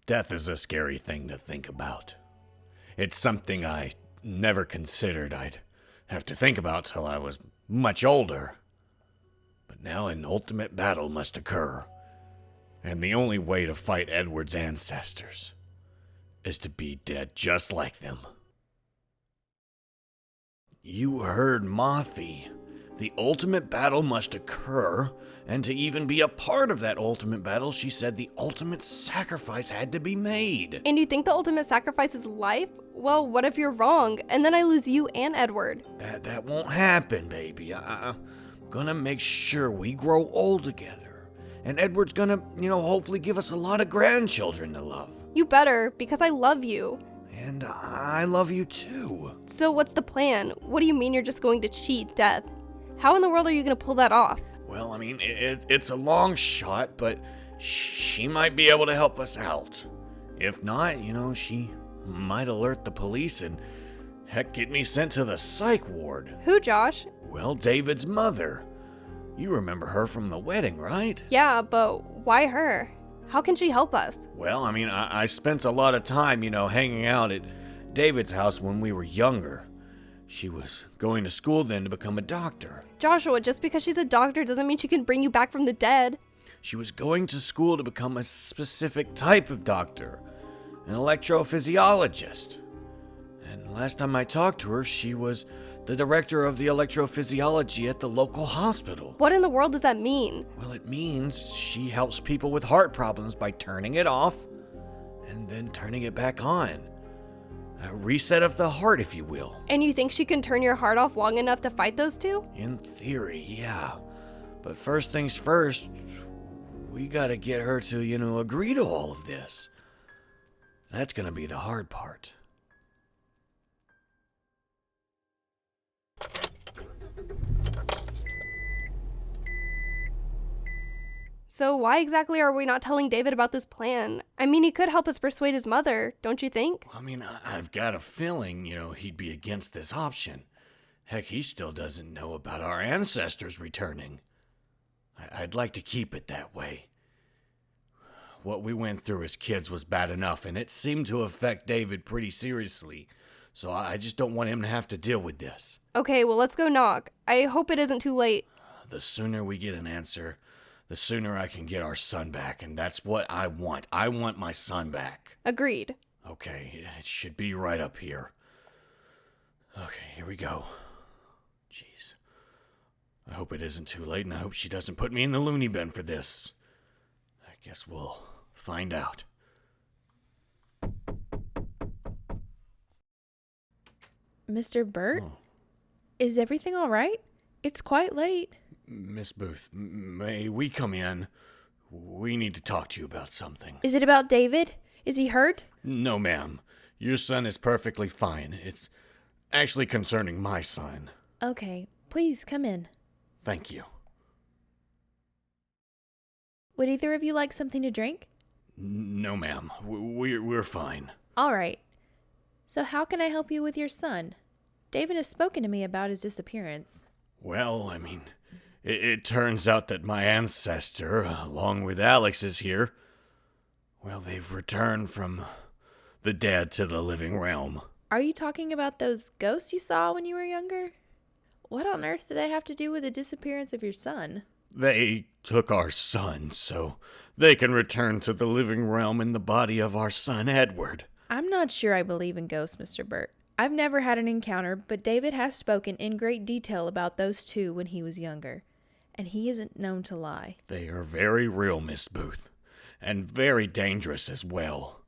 Death is a scary thing to think about. It's something I never considered I'd have to think about till I was much older. But now an ultimate battle must occur, and the only way to fight Edward's ancestors is to be dead just like them. You heard Mothy. The ultimate battle must occur, and to even be a part of that ultimate battle, she said the ultimate sacrifice had to be made. And you think the ultimate sacrifice is life? Well, what if you're wrong, and then I lose you and Edward? That won't happen, baby. I'm gonna make sure we grow old together. And Edward's gonna, hopefully give us a lot of grandchildren to love. You better, because I love you. And I love you too. So what's the plan? What do you mean you're just going to cheat death? How in the world are you going to pull that off? Well, I mean, it's a long shot, but she might be able to help us out. If not, she might alert the police and, heck, get me sent to the psych ward. Who, Josh? Well, David's mother. You remember her from the wedding, right? Yeah, but why her? How can she help us? Well, I mean, I spent a lot of time, hanging out at David's house when we were younger. She was going to school then to become a doctor. Joshua, just because she's a doctor doesn't mean she can bring you back from the dead. She was going to school to become a specific type of doctor, an electrophysiologist. And last time I talked to her, she was the director of the electrophysiology at the local hospital. What in the world does that mean? Well, it means she helps people with heart problems by turning it off and then turning it back on. A reset of the heart, if you will. And you think she can turn your heart off long enough to fight those two? In theory, yeah. But first things first, we gotta get her to, agree to all of this. That's gonna be the hard part. So why exactly are we not telling David about this plan? I mean, he could help us persuade his mother, don't you think? I mean, I've got a feeling, he'd be against this option. Heck, he still doesn't know about our ancestors returning. I'd like to keep it that way. What we went through as kids was bad enough, and it seemed to affect David pretty seriously. So I just don't want him to have to deal with this. Okay, well, let's go knock. I hope it isn't too late. The sooner we get an answer, the sooner I can get our son back, and that's what I want. I want my son back. Agreed. Okay, it should be right up here. Okay, here we go. Jeez. I hope it isn't too late, and I hope she doesn't put me in the loony bin for this. I guess we'll find out. Mr. Burt? Oh. Is everything all right? It's quite late. Miss Booth, may we come in? We need to talk to you about something. Is it about David? Is he hurt? No, ma'am. Your son is perfectly fine. It's actually concerning my son. Okay, please come in. Thank you. Would either of you like something to drink? No, ma'am. We're fine. All right. So how can I help you with your son? David has spoken to me about his disappearance. Well, I mean, it turns out that my ancestor, along with Alex, is here. Well, they've returned from the dead to the living realm. Are you talking about those ghosts you saw when you were younger? What on earth do they have to do with the disappearance of your son? They took our son, so they can return to the living realm in the body of our son, Edward. I'm not sure I believe in ghosts, Mr. Burt. I've never had an encounter, but David has spoken in great detail about those two when he was younger, and he isn't known to lie. They are very real, Miss Booth, and very dangerous as well.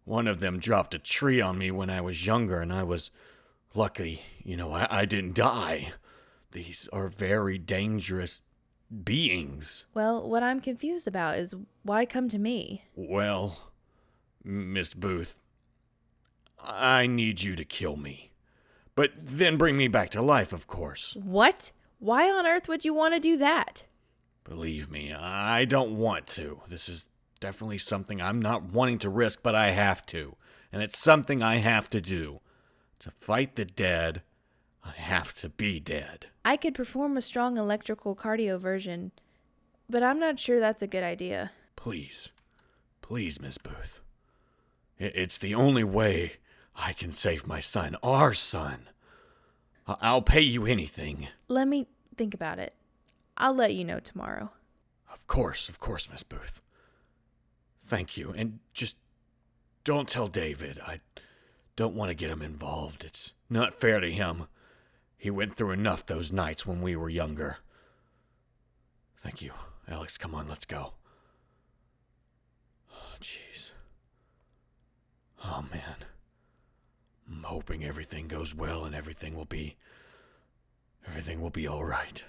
One of them dropped a tree on me when I was younger, and I was lucky, I didn't die. These are very dangerous beings. Well, what I'm confused about is why come to me? Well, Miss Booth, I need you to kill me. But then bring me back to life, of course. What? Why on earth would you want to do that? Believe me, I don't want to. This is definitely something I'm not wanting to risk, but I have to. And it's something I have to do. To fight the dead, I have to be dead. I could perform a strong electrical cardioversion, but I'm not sure that's a good idea. Please, Miss Booth. It's the only way I can save my son, our son. I'll pay you anything. Let me think about it. I'll let you know tomorrow. Of course, Miss Booth. Thank you. And just don't tell David. I don't want to get him involved. It's not fair to him. He went through enough those nights when we were younger. Thank you. Alex, come on, let's go. Oh, jeez. Oh, man. I'm hoping everything goes well and everything will be all right.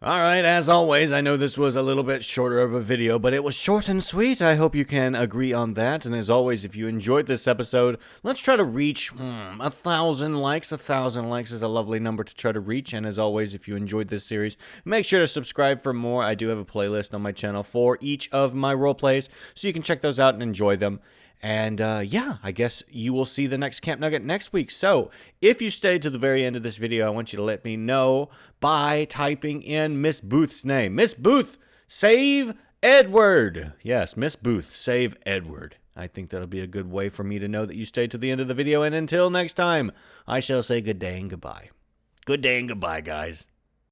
Alright, as always, I know this was a little bit shorter of a video, but it was short and sweet. I hope you can agree on that. And as always, if you enjoyed this episode, let's try to reach 1,000 likes. 1,000 likes is a lovely number to try to reach. And as always, if you enjoyed this series, make sure to subscribe for more. I do have a playlist on my channel for each of my role plays, so you can check those out and enjoy them. And yeah, I guess you will see the next Camp Nugget next week. So if you stayed to the very end of this video, I want you to let me know by typing in Miss Booth's name. Miss Booth, save Edward. Yes, Miss Booth, save Edward. I think that'll be a good way for me to know that you stayed to the end of the video. And until next time, I shall say good day and goodbye. Good day and goodbye, guys.